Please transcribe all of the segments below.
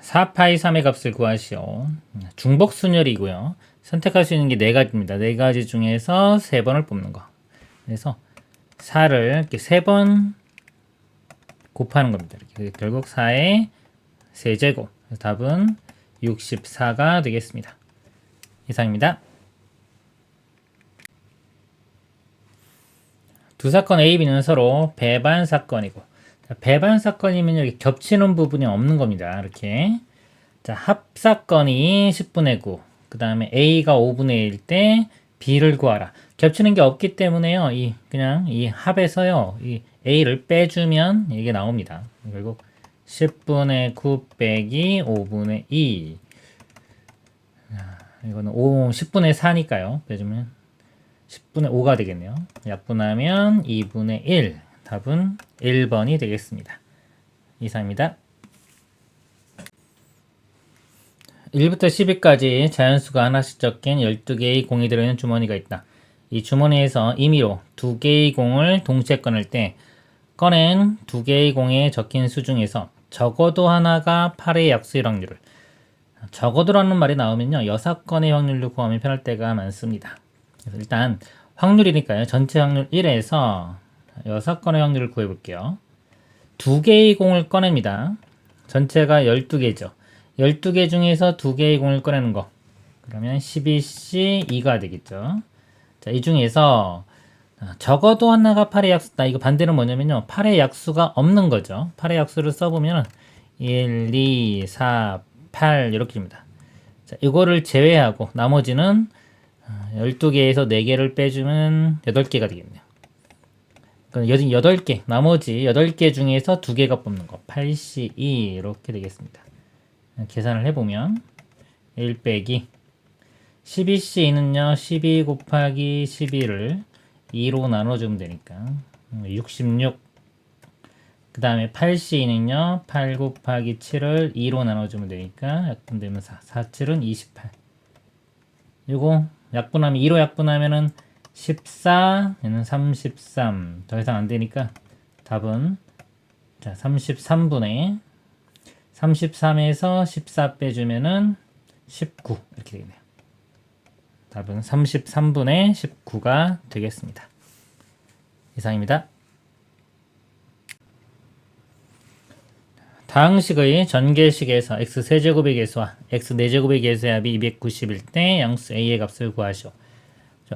4파이 3의 값을 구하시오. 중복순열이고요. 선택할 수 있는 게 4가지입니다. 4가지 중에서 3번을 뽑는 거. 그래서 4를 이렇게 3번 곱하는 겁니다. 이렇게 결국 4의 세제곱. 답은 64가 되겠습니다. 이상입니다. 두 사건 A, B는 서로 배반 사건이고, 배반 사건이면 여기 겹치는 부분이 없는 겁니다. 이렇게. 자, 합 사건이 10분의 9. 그 다음에 A가 5분의 1일 때 B를 구하라. 겹치는 게 없기 때문에요. 그냥 이 합에서요. 이 A를 빼주면 이게 나옵니다. 결국 10분의 9 빼기 5분의 2. 이거는 10분의 4니까요. 빼주면 10분의 5가 되겠네요. 약분하면 2분의 1. 답은 1번이 되겠습니다. 이상입니다. 1부터 10위까지 자연수가 하나씩 적힌 12개의 공이 들어있는 주머니가 있다. 이 주머니에서 임의로 2개의 공을 동시에 꺼낼 때 꺼낸 2개의 공에 적힌 수 중에서 적어도 하나가 8의 약수일 확률을, 적어도라는 말이 나오면요 6건의 확률로 구하면 편할 때가 많습니다. 그래서 일단 확률이니까요 전체 확률 1에서 6건의 확률을 구해볼게요. 2개의 공을 꺼냅니다. 전체가 12개죠. 12개 중에서 2개의 공을 꺼내는 거. 그러면 12C2가 되겠죠. 자, 이 중에서 적어도 하나가 8의 약수다. 이거 반대는 뭐냐면요. 8의 약수가 없는 거죠. 8의 약수를 써보면 1, 2, 4, 8 이렇게 됩니다. 자, 이거를 제외하고 나머지는 12개에서 4개를 빼주면 8개가 되겠네요. 그럼 8개, 나머지 8개 중에서 2개가 뽑는 거. 8C2 이렇게 되겠습니다. 계산을 해보면 1 빼기 12C는요 12 곱하기 12를 2로 나눠주면 되니까 66. 그 다음에 8C는요 8 곱하기 7을 2로 나눠주면 되니까 약분되면 4, 4, 7은 28. 이거 약분하면 2로 약분하면은 14, 얘는 33. 더 이상 안 되니까 답은 자 33분의 33에서 14 빼주면은 19 이렇게 되겠네요. 답은 33분의 19가 되겠습니다. 이상입니다. 다항식의 전개식에서 x세제곱의 계수와 x네제곱의 계수의 합이 290일 때 양수 a의 값을 구하시오.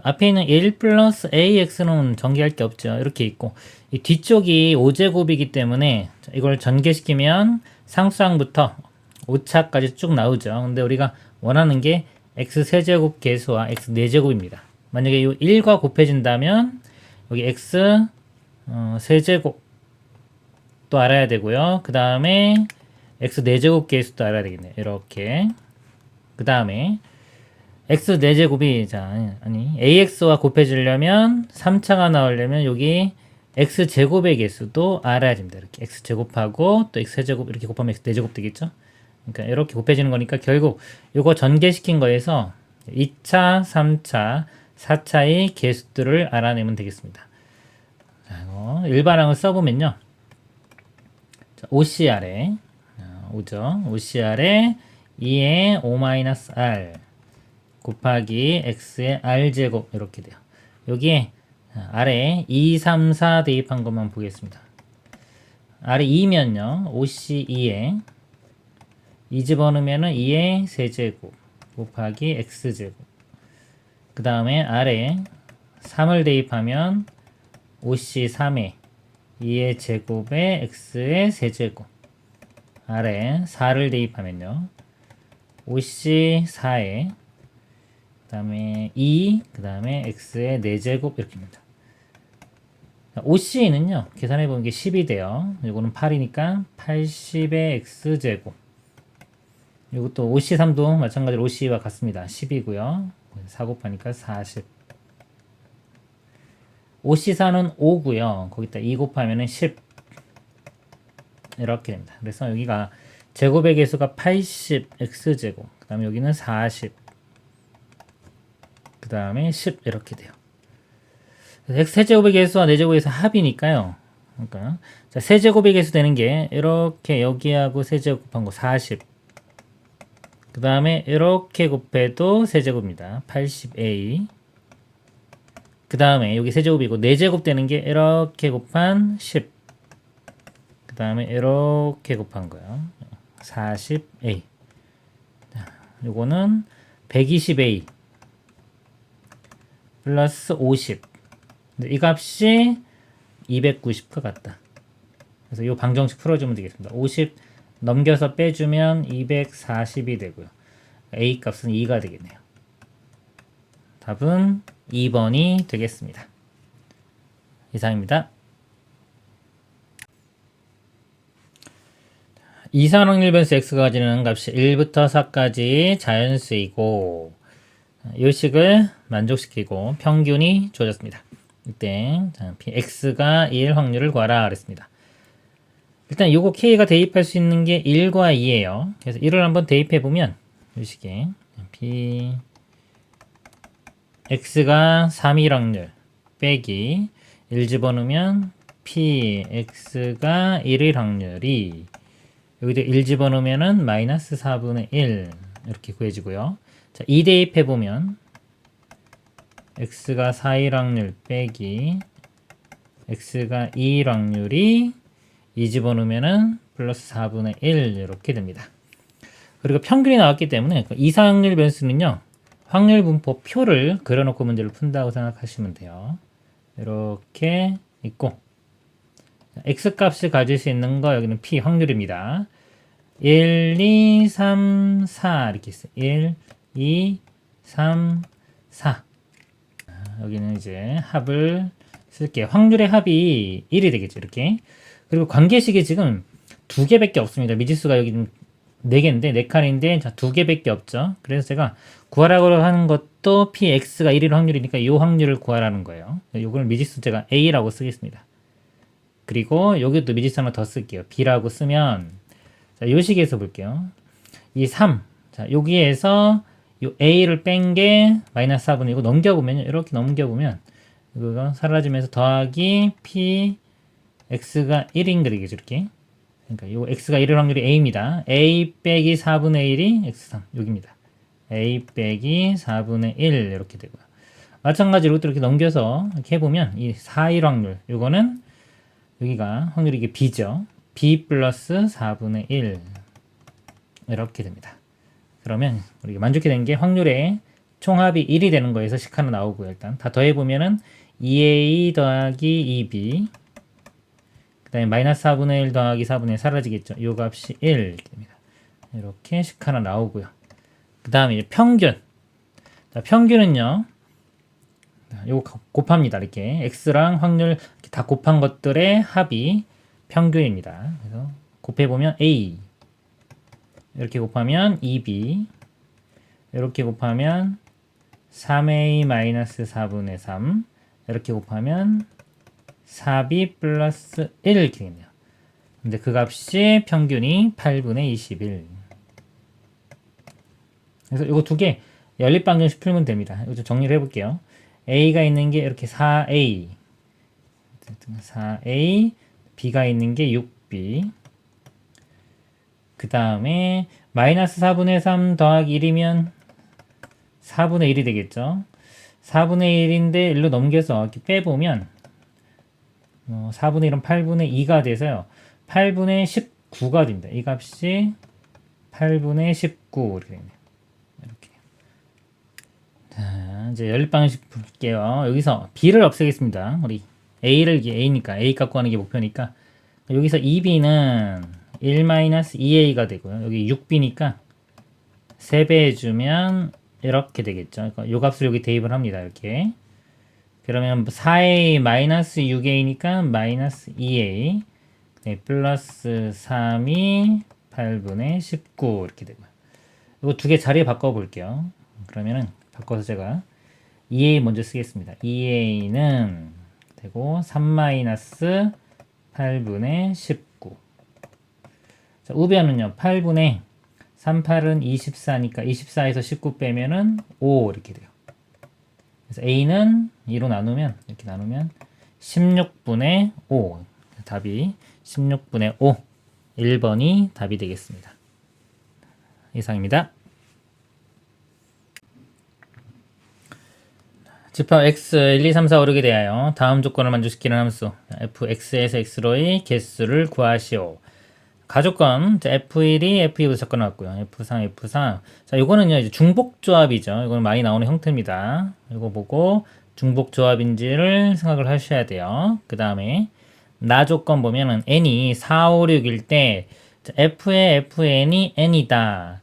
앞에 있는 1 플러스 ax는 전개할 게 없죠. 이렇게 있고 이 뒤쪽이 5제곱이기 때문에 이걸 전개시키면 상수항부터 5차까지 쭉 나오죠. 근데 우리가 원하는 게 x세제곱 계수와 x네제곱입니다. 만약에 이 1과 곱해진다면 여기 x 세제곱 또 알아야 되고요. 그 다음에 x4제곱 계수도 알아야 되겠네요. 이렇게. 그 다음에 x4제곱이 ax와 곱해지려면 3차가 나오려면 여기 x제곱의 계수도 알아야 됩니다. 이렇게 x제곱하고 또 x세제곱 이렇게 곱하면 x4제곱 되겠죠. 그러니까 이렇게 곱해지는 거니까 결국 이거 전개시킨 거에서 2차, 3차, 4차의 계수들을 알아내면 되겠습니다. 자, 이거 일반항을 써보면요. OCR에 5죠. OCR에 2의 5-R 곱하기 x의 r제곱 이렇게 돼요. 여기에 아래 2, 3, 4 대입한 것만 보겠습니다. 아래 2면요. OC2에 2 집어넣으면은 2의 세제곱 곱하기 x제곱. 그 다음에 아래 3을 대입하면 OC3에 2의 제곱에 x의 세제곱. 아래 4를 대입하면요. OC4에 그 다음에 2, 그 다음에 x의 4제곱 이렇게입니다. OC는요. 계산해보는 게 10이 돼요. 이거는 8이니까 80의 x제곱. 이것도 OC3도 마찬가지로 OC와 같습니다. 10이고요. 4 곱하니까 40. OC4는 5고요. 거기다 2 곱하면 10 이렇게 됩니다. 그래서 여기가 제곱의 개수가 80 x제곱, 그 다음에 여기는 40, 그 다음에 10 이렇게 돼요. x세제곱의 개수와 4제곱의 개수 합이니까요. 그러니까 자, 세제곱의 개수 되는 게 이렇게 여기하고 세제곱 곱한 거 40, 그 다음에 이렇게 곱해도 세제곱입니다. 80a. 그 다음에 여기 세제곱이고 4제곱 되는 게 이렇게 곱한 10. 그 다음에 이렇게 곱한 거예요. 40a. 요거는 120a 플러스 50. 이 값이 290과 같다. 그래서 이 방정식 풀어주면 되겠습니다. 50 넘겨서 빼주면 240이 되고요. a 값은 2가 되겠네요. 답은 2번이 되겠습니다. 이상입니다. 이상 확률 변수 x가 가지는 값이 1부터 4까지 자연수이고 이 식을 만족시키고 평균이 주어졌습니다. 이때 x가 1 확률을 구하라 그랬습니다. 일단 요거 k가 대입할 수 있는 게 1과 2예요. 그래서 1을 한번 대입해 보면 이 식에 p x가 3일 확률 빼기 1 집어넣으면 p x가 1일 확률이 여기도 1 집어넣으면은 마이너스 4분의 1 이렇게 구해지고요. 자, 2 대입해 보면 x가 4일 확률 빼기 x가 2일 확률이 2 집어넣으면은 플러스 4분의 1 이렇게 됩니다. 그리고 평균이 나왔기 때문에 이상확률 변수는요. 확률 분포 표를 그려놓고 문제를 푼다고 생각하시면 돼요. 이렇게 있고 x 값을 가질 수 있는 거 여기는 p 확률입니다. 1, 2, 3, 4 이렇게 있어요. 1, 2, 3, 4 여기는 이제 합을 쓸게요. 확률의 합이 1이 되겠죠. 이렇게. 그리고 관계식이 지금 2개밖에 없습니다. 미지수가 여기 좀 4개인데 4칸인데 자 2개밖에 없죠. 그래서 제가 구하라고 하는 것도 px가 1일 확률이니까 이 확률을 구하라는 거예요. 이걸 미지수 제가 a라고 쓰겠습니다. 그리고 여기도 미지수 하나 더 쓸게요. b라고 쓰면 자, 이 식에서 볼게요. 이 3. 자, 여기에서 이 a를 뺀 게 마이너스 4분의 이거 넘겨보면 이렇게 넘겨보면 이거 사라지면서 더하기 p x가 1인 거 되겠죠. 이렇게. 그러니까 이 x가 1일 확률이 a입니다. a 빼기 4분의 1이 x3 여기입니다. a 빼기 4분의 1 이렇게 되고요. 마찬가지로 이것도 이렇게 넘겨서 이렇게 해보면 이 4일 확률 이거는 여기가 확률이 이게 b죠. b 플러스 4분의 1 이렇게 됩니다. 그러면 우리가 만족이 된 게 확률의 총합이 1이 되는 거에서 식 하나 나오고요. 일단 다 더해보면은 2a 더하기 2b 그 다음에 마이너스 4분의 1 더하기 4분의 1 사라지겠죠. 이 값이 1 이렇게 됩니다. 이렇게 식 하나 나오고요. 그 다음에 이제 평균. 자, 평균은요. 요거 곱합니다. 이렇게 x랑 확률 이렇게 다 곱한 것들의 합이 평균입니다. 그래서 곱해보면 a 이렇게 곱하면 2b 이렇게 곱하면 3a 마이너스 4분의 3 이렇게 곱하면 4b 플러스 1 이렇게 되겠네요. 근데 그 값이 평균이 8분의 21. 그래서 이거 두 개 연립방정식 풀면 됩니다. 이거 좀 정리를 해볼게요. a가 있는 게 이렇게 4a 4a b가 있는 게 6b 그 다음에 마이너스 4분의 3 더하기 1이면 4분의 1이 되겠죠. 4분의 1인데 1로 넘겨서 이렇게 빼보면 4분의 1은 8분의 2가 돼서요. 8분의 19가 됩니다. 이 값이 8분의 19 이렇게 됩니다. 이렇게. 자, 이제 연립방식 볼게요. 여기서 b를 없애겠습니다. 우리 a를 a니까 a 갖고 가는 게 목표니까 여기서 2b는 1-2a가 되고요. 여기 6b니까 3배 해주면 이렇게 되겠죠. 그러니까 요 값을 여기 대입을 합니다. 이렇게. 그러면 4a 마이너스 6a니까 마이너스 2a 네, 플러스 3이 8분의 19 이렇게 되고요. 이거 두 개 자리에 바꿔 볼게요. 그러면은 바꿔서 제가 2a 먼저 쓰겠습니다. 2a는 되고 3 마이너스 8분의 19 자, 우변은요 8분의 3, 8은 24니까 24에서 19 빼면은 5 이렇게 돼요. 그래서 a는 2로 나누면 이렇게 나누면 16분의 5 답이 16분의 5 1번이 답이 되겠습니다. 이상입니다. 집합 x 1, 2, 3, 4, 5, 6에 대하여 다음 조건을 만족시키는 함수 fx에서 x로의 개수를 구하시오. 가조건 f1이 f2보다 작거나 같고요. f3, f4. 자, 이거는요 이제 중복조합이죠. 이거는 많이 나오는 형태입니다. 이거 보고 중복조합인지를 생각을 하셔야 돼요. 그 다음에 나 조건 보면은 n이 4, 5, 6일 때 f의 fn이 n이다.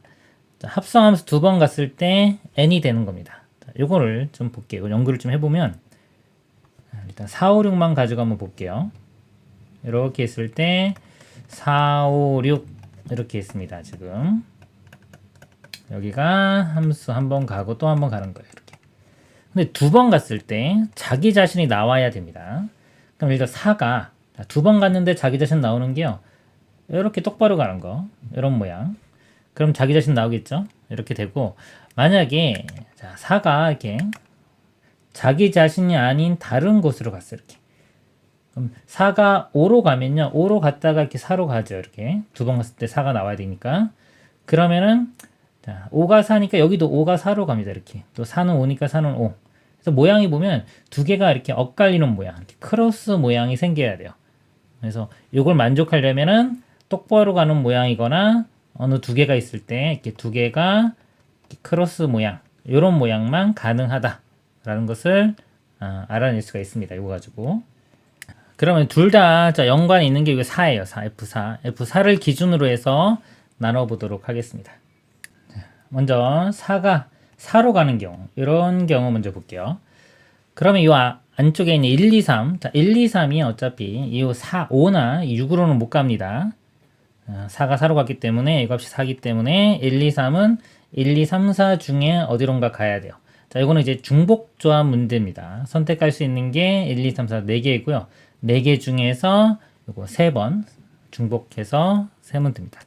자, 합성함수 두 번 갔을 때 n이 되는 겁니다. 자, 요거를 좀 볼게요. 연구를 좀 해보면 일단 4, 5, 6만 가지고 한번 볼게요. 이렇게 했을 때 4, 5, 6 이렇게 했습니다. 지금 여기가 함수 한 번 가고 또 한 번 가는 거예요. 이렇게. 근데 두 번 갔을 때 자기 자신이 나와야 됩니다. 그럼 예를 들어 4가 두 번 갔는데 자기 자신 나오는 게요. 이렇게 똑바로 가는 거. 이런 모양. 그럼 자기 자신 나오겠죠? 이렇게 되고 만약에 자, 4가 이렇게 자기 자신이 아닌 다른 곳으로 갔어요. 이렇게. 그럼 4가 5로 가면요. 5로 갔다가 이렇게 4로 가죠. 이렇게. 두 번 갔을 때 4가 나와야 되니까. 그러면은 자, 5가 4니까 여기도 5가 4로 갑니다. 이렇게. 또 4는 5니까 4는 5. 그래서 모양이 보면 두 개가 이렇게 엇갈리는 모양. 이렇게 크로스 모양이 생겨야 돼요. 그래서 이걸 만족하려면은 똑바로 가는 모양이거나 어느 두 개가 있을 때 이렇게 두 개가 이렇게 크로스 모양, 이런 모양만 가능하다라는 것을 알아낼 수가 있습니다. 이거 가지고. 그러면 둘 다 연관이 있는 게 이거 4예요. 4, F4. F4를 기준으로 해서 나눠보도록 하겠습니다. 먼저 4가 4로 가는 경우, 이런 경우 먼저 볼게요. 그러면 이 안쪽에 있는 1, 2, 3. 자, 1, 2, 3이 어차피 이 4, 5나 6으로는 못 갑니다. 4가 4로 갔기 때문에 이 값이 4기 때문에 1, 2, 3은 1, 2, 3, 4 중에 어디론가 가야 돼요. 자, 이거는 이제 중복조합 문제입니다. 선택할 수 있는 게 1, 2, 3, 4, 4개이고요. 4개 중에서 이거 3번 중복해서 세면 됩니다.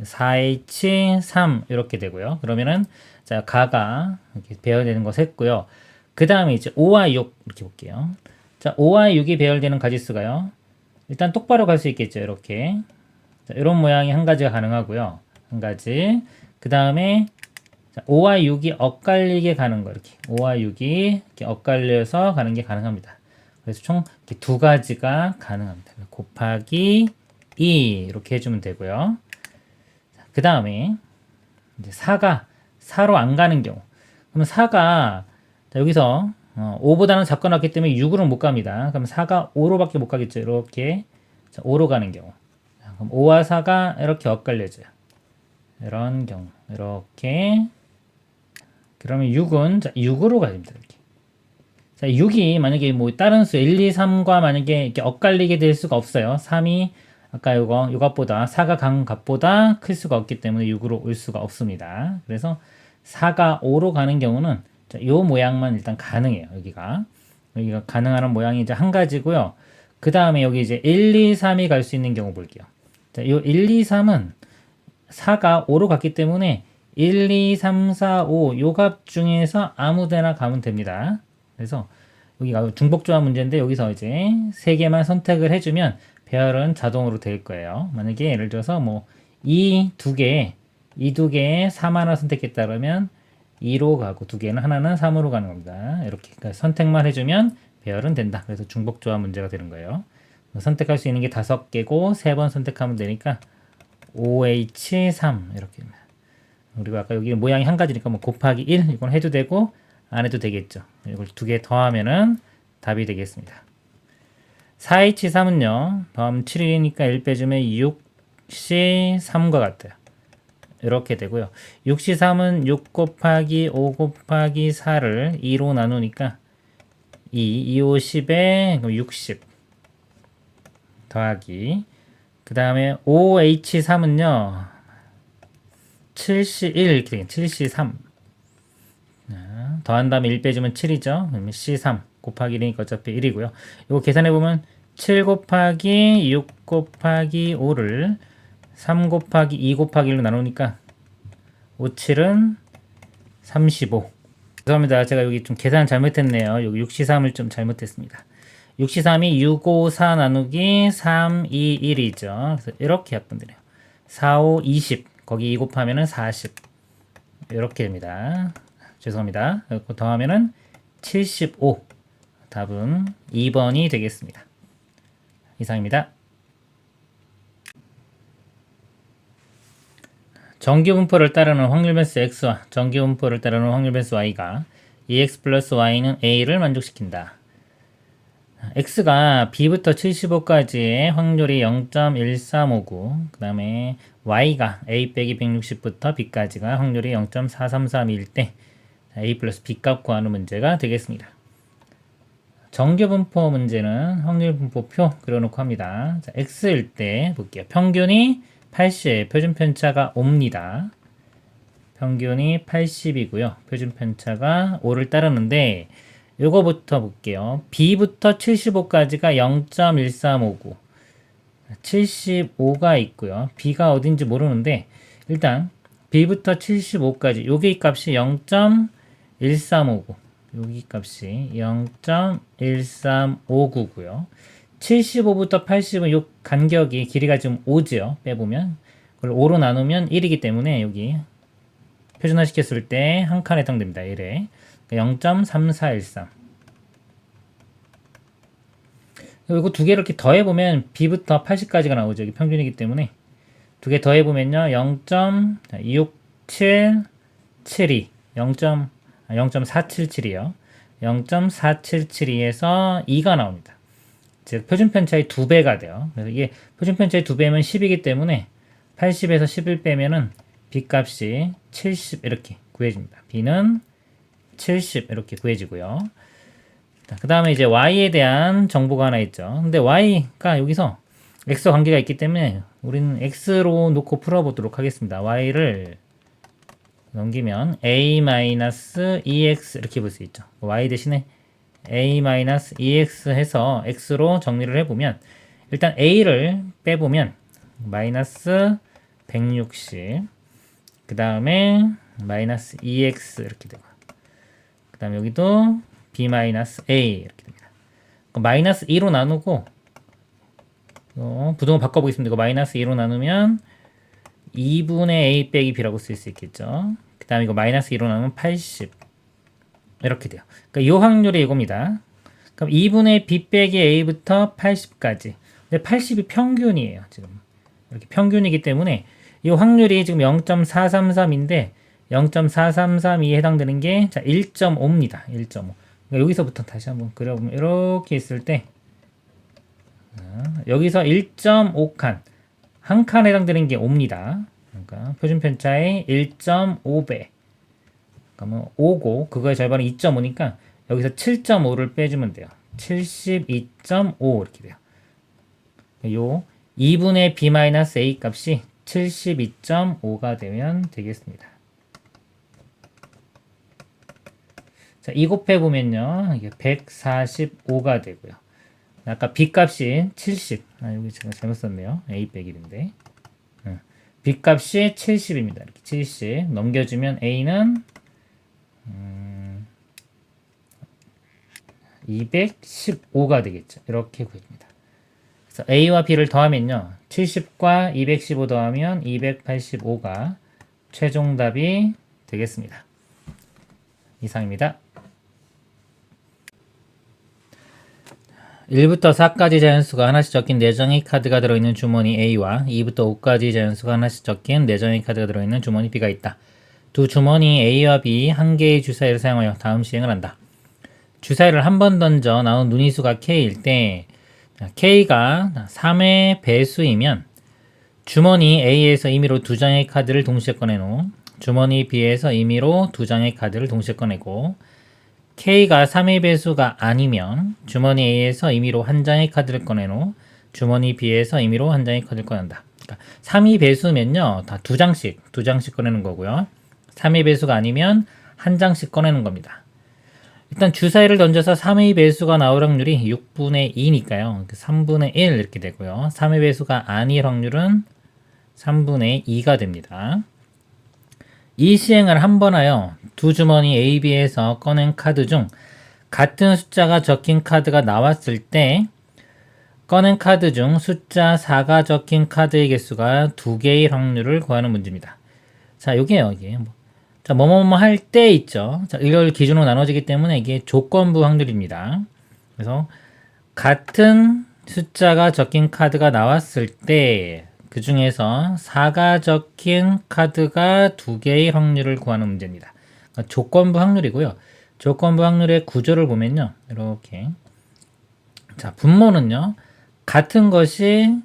4H3 이렇게 되고요. 그러면은 자, 가가 이렇게 배열되는 거 셌고요. 그 다음에 이제 5와 6 이렇게 볼게요. 자, 5와 6이 배열되는 가지수가요. 일단 똑바로 갈 수 있겠죠. 이렇게. 자, 이런 모양이 한 가지가 가능하고요. 한 가지. 그 다음에 5와 6이 엇갈리게 가는 거 이렇게 5와 6이 이렇게 엇갈려서 가는 게 가능합니다. 그래서 총 이렇게 두 가지가 가능합니다. 곱하기 2 이렇게 해주면 되고요. 그 다음에 이제 4가 4로 안 가는 경우. 그러면 4가 여기서 5보다는 작거나 같기 때문에 6으로 못 갑니다. 그럼 4가 5로밖에 못 가겠죠. 이렇게 5로 가는 경우. 그럼 5와 4가 이렇게 엇갈려져요. 이런 경우. 이렇게. 그러면 6은 6으로 가야 됩니다. 이렇게. 자, 6이 만약에 뭐 다른 수 1, 2, 3과 만약에 이렇게 엇갈리게 될 수가 없어요. 3이 아까 요 값보다 4가 간 값보다 클 수가 없기 때문에 6으로 올 수가 없습니다. 그래서 4가 5로 가는 경우는 요 모양만 일단 가능해요. 여기가 가능한 모양이 이제 한 가지고요. 그 다음에 여기 이제 1, 2, 3이 갈 수 있는 경우 볼게요. 자, 요 1, 2, 3은 4가 5로 갔기 때문에 1, 2, 3, 4, 5 요 값 중에서 아무 데나 가면 됩니다. 그래서 여기가 중복조합 문제인데 여기서 이제 3개만 선택을 해주면 배열은 자동으로 될 거예요. 만약에 예를 들어서 뭐 이 두 개에 3 하나 선택했다 그러면 2로 가고 두 개는 하나는 3으로 가는 겁니다. 이렇게 그러니까 선택만 해주면 배열은 된다. 그래서 중복조합 문제가 되는 거예요. 선택할 수 있는 게 5개고 3번 선택하면 되니까 OH3 이렇게 됩니다. 그리고 아까 여기 모양이 한 가지니까 뭐 곱하기 1 이건 해도 되고 안 해도 되겠죠. 이걸 두 개 더하면은 답이 되겠습니다. 4H3은요. 다음 7이니까 1 빼주면 6C3과 같아요. 이렇게 되고요. 6C3은 6 곱하기 5 곱하기 4를 2로 나누니까 2, 5, 10에 60 더하기 그 다음에 5H3은요. 7C1 이렇게 되겠죠. 7C3 더한 다음에 1 빼주면 7이죠. 그러면 C3 곱하기 1이니까 어차피 1이고요. 이거 계산해보면 7 곱하기 6 곱하기 5를 3 곱하기 2 곱하기 1로 나누니까 5, 7은 35. 죄송합니다. 제가 여기 좀 계산 잘못했네요. 여기 6C3을 좀 잘못했습니다. 6C3이 6, 5, 4 나누기 3, 2, 1이죠. 그래서 이렇게 약분되네요. 4, 5, 20. 거기 2 곱하면은 40. 이렇게 됩니다. 죄송합니다. 더하면은 75. 답은 2번이 되겠습니다. 이상입니다. 정규분포를 따르는 확률 변수 x와 정규분포를 따르는 확률 변수 y가 EX 플러스 Y는 A를 만족시킨다. X가 B부터 75까지의 확률이 0.1359, 그 다음에 Y가 A 빼기 160부터 B까지가 확률이 0.433일 때 A 플러스 B 값 구하는 문제가 되겠습니다. 정규분포 문제는 확률분포표 그려놓고 합니다. 자, X일 때 볼게요. 평균이 80, 표준편차가 5입니다. 평균이 80이고요. 표준편차가 5를 따르는데 요거부터 볼게요. B부터 75까지가 0.1359 75가 있고요. B가 어딘지 모르는데 일단 B부터 75까지 여기 값이 0.1359 여기 값이 0.1359고요. 75부터 80은 요 간격이 길이가 지금 5죠. 빼보면 그걸 5로 나누면 1이기 때문에 여기 표준화 시켰을 때 한 칸에 해당됩니다. 1에 0.3413 이거 두 개를 이렇게 더해보면 B부터 80까지가 나오죠. 여기 평균이기 때문에 두 개 더해보면요 0.6772 0.477이요 0.477에서 2가 나옵니다. 즉 표준편차의 2배가 돼요. 그래서 이게 표준편차의 2배면 10이기 때문에 80에서 10을 빼면은 B값이 70 이렇게 구해집니다. B는 70 이렇게 구해지고요. 그 다음에 이제 Y에 대한 정보가 하나 있죠. 근데 Y가 여기서 X와 관계가 있기 때문에 우리는 X로 놓고 풀어보도록 하겠습니다. Y를 넘기면 A-EX 이렇게 볼 수 있죠. Y 대신에 A-EX 해서 X로 정리를 해보면 일단 A를 빼보면 마이너스 160 그 다음에 마이너스 EX 이렇게 되고 그 다음에 여기도 B-A 이렇게 됩니다. 마이너스 2로 나누고 부동을 바꿔보겠습니다. 이거 마이너스 2로 나누면 2분의 A 빼기 B라고 쓸 수 있겠죠. 그 다음에 이거 마이너스 2로 나누면 80 이렇게 돼요. 그러니까 이 확률이 이겁니다. 그럼 2분의 B 빼기 A부터 80까지. 근데 80이 평균이에요. 지금 이렇게 평균이기 때문에 이 확률이 지금 0.433인데 0.433이 해당되는 게 자 1.5입니다. 1.5. 그러니까 여기서부터 다시 한번 그려보면 이렇게 있을 때 여기서 1.5칸 한 칸에 해당되는 게 5입니다. 그러니까 표준편차의 1.5배. 그러면 5고 그거의 절반이 2.5니까 여기서 7.5를 빼주면 돼요. 72.5 이렇게 돼요. 요 2분의 B-A 값이 72.5가 되면 되겠습니다. 자, 이 곱해보면요. 이게 145가 되고요. 아까 B 값이 70. 여기 제가 잘못 썼네요. A 빼기 1인데. B 값이 70입니다. 이렇게 70. 넘겨주면 A는 215가 되겠죠. 이렇게 구해집니다. 그래서 A와 B를 더하면요. 70과 215 더하면 285가 최종답이 되겠습니다. 이상입니다. 1부터 4까지 자연수가 하나씩 적힌 4장의 카드가 들어있는 주머니 A와 2부터 5까지 자연수가 하나씩 적힌 4장의 카드가 들어있는 주머니 B가 있다. 두 주머니 A와 B 한 개의 주사위를 사용하여 다음 시행을 한다. 주사위를 한 번 던져 나온 눈의수가 K일 때 K가 3의 배수이면 주머니 A에서 임의로 2장의 카드를 동시에 꺼내놓고 주머니 B에서 임의로 2장의 카드를 동시에 꺼내고 K가 3의 배수가 아니면 주머니 A에서 임의로 한 장의 카드를 꺼내놓고 주머니 B에서 임의로 한 장의 카드를 꺼낸다. 그러니까 3의 배수면요. 다 2장씩 꺼내는 거고요. 3의 배수가 아니면 한 장씩 꺼내는 겁니다. 일단 주사위를 던져서 3의 배수가 나올 확률이 6분의 2니까요. 3분의 1 이렇게 되고요. 3의 배수가 아닐 확률은 3분의 2가 됩니다. 이 시행을 한 번 하여 두 주머니 A, B에서 꺼낸 카드 중 같은 숫자가 적힌 카드가 나왔을 때 꺼낸 카드 중 숫자 4가 적힌 카드의 개수가 2개일 확률을 구하는 문제입니다. 자, 요게요. 이게 자, 뭐뭐뭐 할 때 있죠. 자, 이걸 기준으로 나눠지기 때문에 이게 조건부 확률입니다. 그래서 같은 숫자가 적힌 카드가 나왔을 때 그 중에서 4가 적힌 카드가 2개의 확률을 구하는 문제입니다. 그러니까 조건부 확률이고요. 조건부 확률의 구조를 보면요. 이렇게. 자, 분모는요. 같은 것이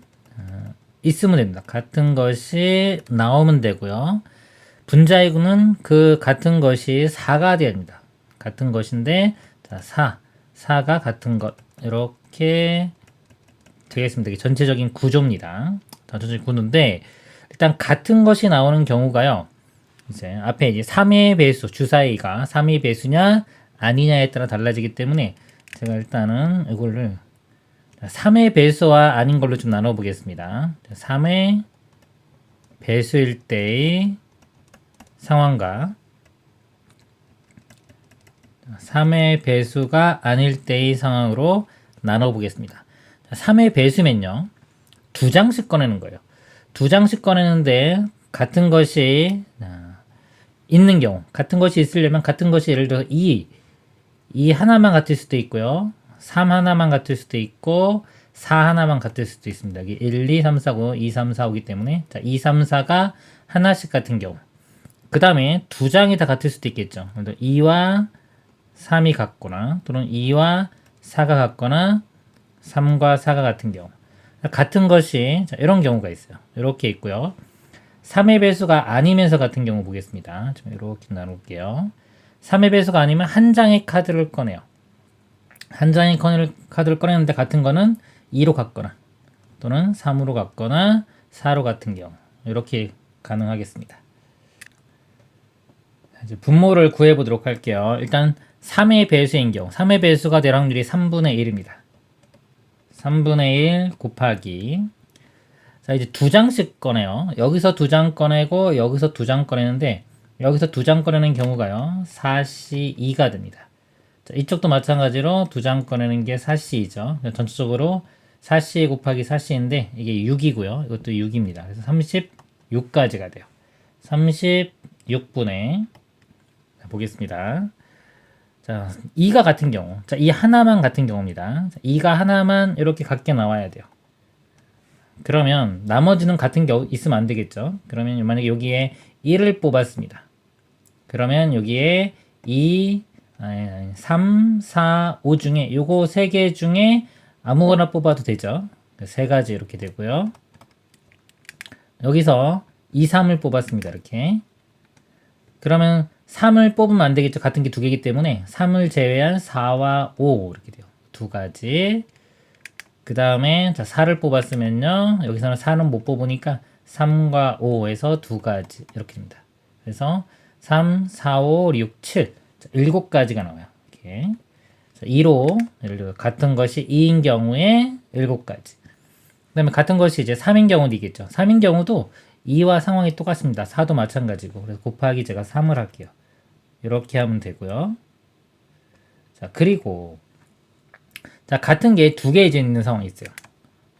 있으면 됩니다. 같은 것이 나오면 되고요. 분자이구는 그 같은 것이 4가 되어야 됩니다. 같은 것인데, 자, 4가 같은 것. 이렇게 되겠습니다. 이게 전체적인 구조입니다. 전체적인 구조인데, 일단 같은 것이 나오는 경우가요. 이제 앞에 이제 3의 배수, 주사위가 3의 배수냐, 아니냐에 따라 달라지기 때문에, 제가 일단은 이거를 3의 배수와 아닌 걸로 좀 나눠보겠습니다. 3의 배수일 때의 상황과 3의 배수가 아닐 때의 상황으로 나눠보겠습니다. 3의 배수면요. 2장씩 꺼내는 거예요. 2장씩 꺼내는데 같은 것이 있는 경우, 같은 것이 있으려면 같은 것이 예를 들어서 2 하나만 같을 수도 있고요. 3 하나만 같을 수도 있고 4 하나만 같을 수도 있습니다. 여기 1, 2, 3, 4, 5, 2, 3, 4, 5기 때문에 자, 2, 3, 4가 하나씩 같은 경우 그 다음에 2장이 다 같을 수도 있겠죠. 2와 3이 같거나 또는 2와 4가 같거나 3과 4가 같은 경우 같은 것이 자, 이런 경우가 있어요. 이렇게 있고요. 3의 배수가 아니면서 같은 경우 보겠습니다. 좀 이렇게 나눌게요. 3의 배수가 아니면 한 장의 카드를 꺼내요. 한 장의 카드를 꺼내는데 같은 거는 2로 같거나 또는 3으로 같거나 4로 같은 경우 이렇게 가능하겠습니다. 이제 분모를 구해보도록 할게요. 일단 3의 배수인 경우 3의 배수가 될 확률이 3분의 1입니다. 3분의 1 곱하기 자 이제 2장씩 꺼내요. 여기서 2장 꺼내고 여기서 2장 꺼내는데 여기서 2장 꺼내는 경우가요. 4C2가 됩니다. 자, 이쪽도 마찬가지로 2장 꺼내는 게 4C이죠. 전체적으로 4C 곱하기 4C인데 이게 6이고요. 이것도 6입니다. 그래서 36까지가 돼요. 36분의 보겠습니다. 자, 2가 같은 경우. 자, 2 하나만 같은 경우입니다. 자, 2가 하나만 이렇게 같게 나와야 돼요. 그러면 나머지는 같은 경우 있으면 안 되겠죠. 그러면 만약에 여기에 1을 뽑았습니다. 그러면 여기에 3, 4, 5 중에 요거 3개 중에 아무거나 뽑아도 되죠. 3가지 이렇게 되고요. 여기서 2, 3을 뽑았습니다. 이렇게. 그러면 3을 뽑으면 안 되겠죠. 같은 게 2개이기 때문에 3을 제외한 4와 5 이렇게 돼요. 2가지. 그 다음에 자 4를 뽑았으면요. 여기서는 4는 못 뽑으니까 3과 5에서 2가지 이렇게 됩니다. 그래서 3, 4, 5, 6, 7 자, 7가지가 나와요. 이렇게. 자, 2로 예를 들어 같은 것이 2인 경우에 7가지. 그 다음에 같은 것이 이제 3인 경우도 있겠죠. 3인 경우도 2와 상황이 똑같습니다. 4도 마찬가지고. 그래서 곱하기 제가 3을 할게요. 이렇게 하면 되고요. 자, 그리고 자, 같은 게 2개 이제 있는 상황이 있어요.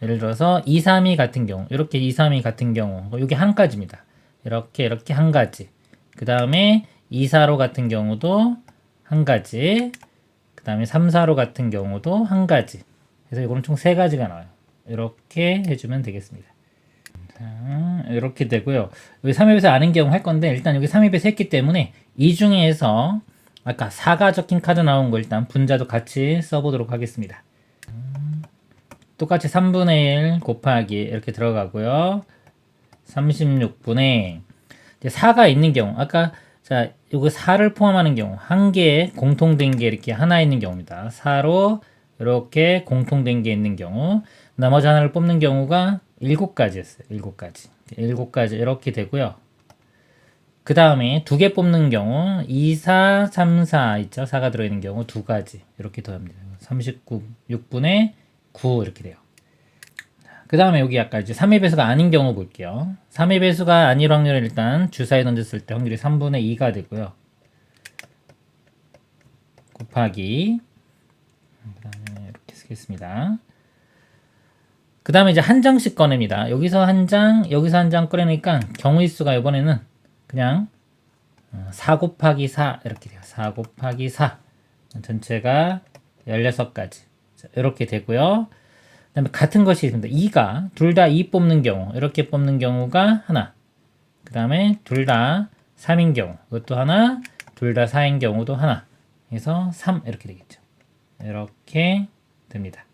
예를 들어서 2, 3이 같은 경우, 이렇게 2, 3이 같은 경우, 이게 한 가지입니다. 이렇게 한 가지. 그 다음에 2, 4로 같은 경우도 한 가지. 그 다음에 3, 4로 같은 경우도 한 가지. 그래서 이거는 총 3가지가 나와요. 이렇게 해주면 되겠습니다. 자, 이렇게 되고요. 여기 3의 배수 아는 경우 할 건데, 일단 여기 3의 배수 했기 때문에 이 중에서 아까 4가 적힌 카드 나온 거 일단 분자도 같이 써보도록 하겠습니다. 똑같이 3분의 1 곱하기 이렇게 들어가고요. 36분의 4가 있는 경우 아까 자 이거 4를 포함하는 경우 한 개에 공통된 게 이렇게 하나 있는 경우입니다. 4로 이렇게 공통된 게 있는 경우 나머지 하나를 뽑는 경우가 7가지였어요. 7가지. 7가지 이렇게 되고요. 그 다음에 2개 뽑는 경우 2, 4, 3, 4 있죠. 4가 들어있는 경우 2가지 이렇게 더합니다. 39, 6분의 9 이렇게 돼요. 그 다음에 여기 아까 이제 3의 배수가 아닌 경우 볼게요. 3의 배수가 아닐 확률은 일단 주사에 던졌을 때 확률이 3분의 2가 되고요. 곱하기 그 다음에 이렇게 쓰겠습니다. 그 다음에 이제 한 장씩 꺼냅니다. 여기서 한 장, 여기서 한 장 꺼내니까 경우의 수가 이번에는 그냥 4 곱하기 4 이렇게 돼요. 4 곱하기 4 전체가 16가지 이렇게 되고요. 그 다음에 같은 것이 있습니다. 2가 둘 다 2 뽑는 경우 이렇게 뽑는 경우가 하나, 그 다음에 둘 다 3인 경우 이것도 하나, 둘 다 4인 경우도 하나 해서 3 이렇게 되겠죠. 이렇게 됩니다.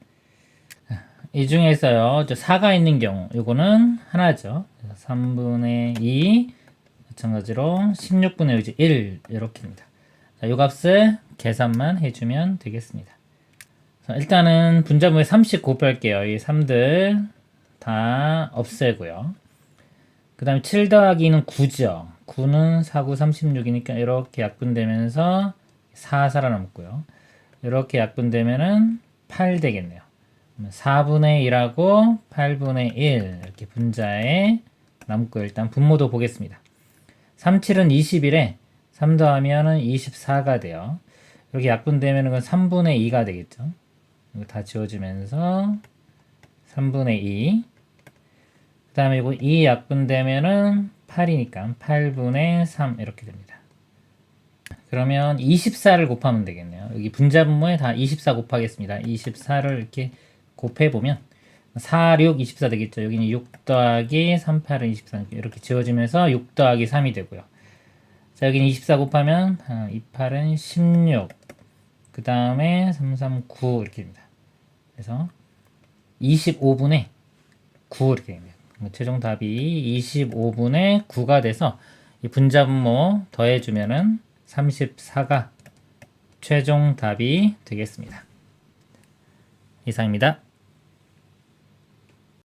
이 중에서요 4가 있는 경우 이거는 하나죠. 3분의 2 마찬가지로 16분의 1 이렇게입니다. 자, 이 값을 계산만 해주면 되겠습니다. 자, 일단은 분자분의 30 곱할게요. 이 3들 다 없애고요. 그 다음에 7 더하기는 9죠. 9는 4, 9, 36이니까 이렇게 약분되면서 4 살아남고요. 이렇게 약분되면은 8 되겠네요. 4분의 1하고 8분의 1 이렇게 분자에 남고 일단 분모도 보겠습니다. 3, 7은 21에 3 더하면은 24가 돼요. 이렇게 약분되면은 그건 3분의 2가 되겠죠. 이거 다 지워지면서 3분의 2. 그 다음에 이거 2 약분되면은 8이니까 8분의 3 이렇게 됩니다. 그러면 24를 곱하면 되겠네요. 여기 분자 분모에 다 24 곱하겠습니다. 24를 이렇게 곱해보면 4, 6, 24 되겠죠. 여기는 6 더하기 3, 8은 24 이렇게 지워지면서 6 더하기 3이 되고요. 자, 여기는 24 곱하면 2, 8은 16. 그 다음에 3, 3, 9 이렇게 됩니다. 그래서 25분의 9 이렇게 됩니다. 최종 답이 25분의 9가 돼서 이 분자 분모 더해주면은 34가 최종 답이 되겠습니다. 이상입니다.